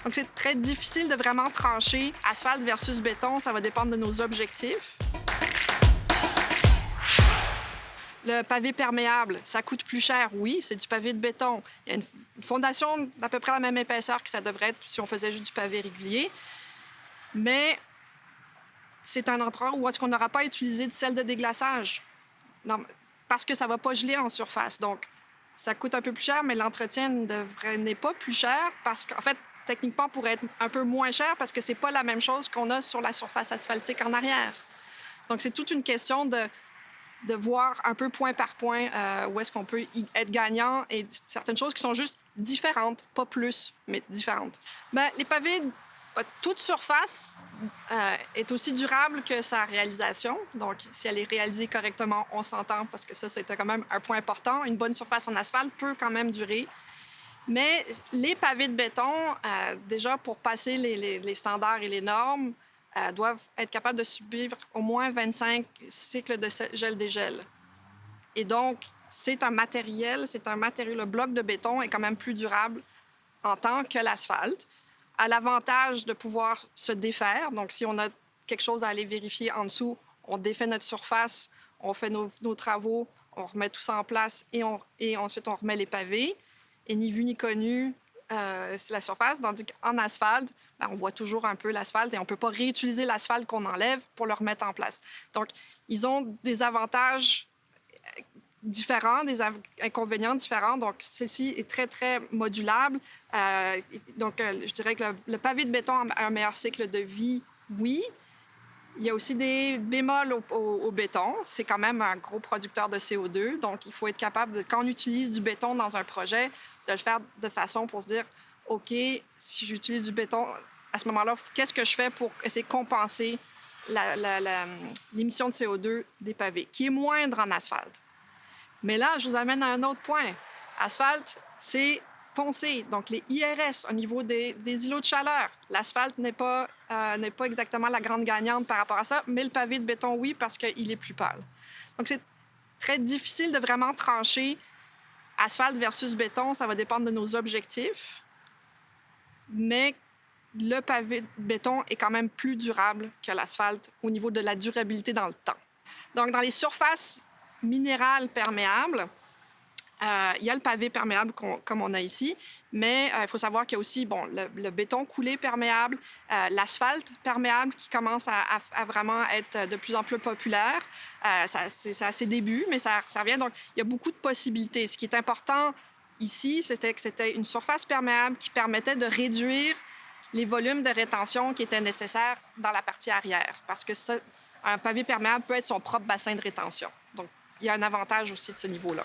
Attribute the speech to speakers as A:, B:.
A: Donc, c'est très difficile de vraiment trancher asphalte versus béton. Ça va dépendre de nos objectifs. Le pavé perméable, ça coûte plus cher, oui, c'est du pavé de béton. Il y a une fondation d'à peu près la même épaisseur que ça devrait être si on faisait juste du pavé régulier. Mais c'est un endroit où est-ce qu'on n'aura pas utilisé de sel de déglaçage. Non, parce que ça ne va pas geler en surface. Donc, ça coûte un peu plus cher, mais l'entretien n'est pas plus cher parce qu'en fait, techniquement, pourrait être un peu moins cher parce que c'est pas la même chose qu'on a sur la surface asphaltique en arrière. Donc, c'est toute une question de voir un peu point par point où est-ce qu'on peut être gagnant et certaines choses qui sont juste différentes, pas plus, mais différentes. Bien, les pavés, toute surface est aussi durable que sa réalisation. Donc, si elle est réalisée correctement, on s'entend parce que ça, c'était quand même un point important. Une bonne surface en asphalte peut quand même durer. Mais les pavés de béton, déjà pour passer les standards et les normes, doivent être capables de subir au moins 25 cycles de gel-dégel. Et donc, c'est un matériau, le bloc de béton est quand même plus durable en tant que l'asphalte, a l'avantage de pouvoir se défaire. Donc, si on a quelque chose à aller vérifier en dessous, on défait notre surface, on fait nos travaux, on remet tout ça en place et ensuite on remet les pavés. Et ni vu ni connu, c'est la surface. Tandis qu'en asphalte, bien, on voit toujours un peu l'asphalte et on ne peut pas réutiliser l'asphalte qu'on enlève pour le remettre en place. Donc, ils ont des avantages différents, des inconvénients différents. Donc, ceci est très, très modulable. Je dirais que le pavé de béton a un meilleur cycle de vie, oui. Il y a aussi des bémols au béton. C'est quand même un gros producteur de CO2. Donc, il faut être capable, quand on utilise du béton dans un projet, de le faire de façon pour se dire, OK, si j'utilise du béton, à ce moment-là, qu'est-ce que je fais pour essayer de compenser l'émission de CO2 des pavés, qui est moindre en asphalte. Mais là, je vous amène à un autre point. Asphalte, c'est foncé. Donc, les IRS au niveau des îlots de chaleur. L'asphalte n'est pas exactement la grande gagnante par rapport à ça, mais le pavé de béton, oui, parce qu'il est plus pâle. Donc, c'est très difficile de vraiment trancher asphalte versus béton. Ça va dépendre de nos objectifs. Mais le pavé de béton est quand même plus durable que l'asphalte au niveau de la durabilité dans le temps. Donc, dans les surfaces minérales perméables, il y a le pavé perméable comme on a ici, mais il faut savoir qu'il y a aussi le béton coulé perméable, l'asphalte perméable qui commence à vraiment être de plus en plus populaire. C'est à ses débuts, mais ça revient. Donc, il y a beaucoup de possibilités. Ce qui est important ici, c'était que c'était une surface perméable qui permettait de réduire les volumes de rétention qui étaient nécessaires dans la partie arrière, parce que un pavé perméable peut être son propre bassin de rétention. Donc, il y a un avantage aussi de ce niveau-là.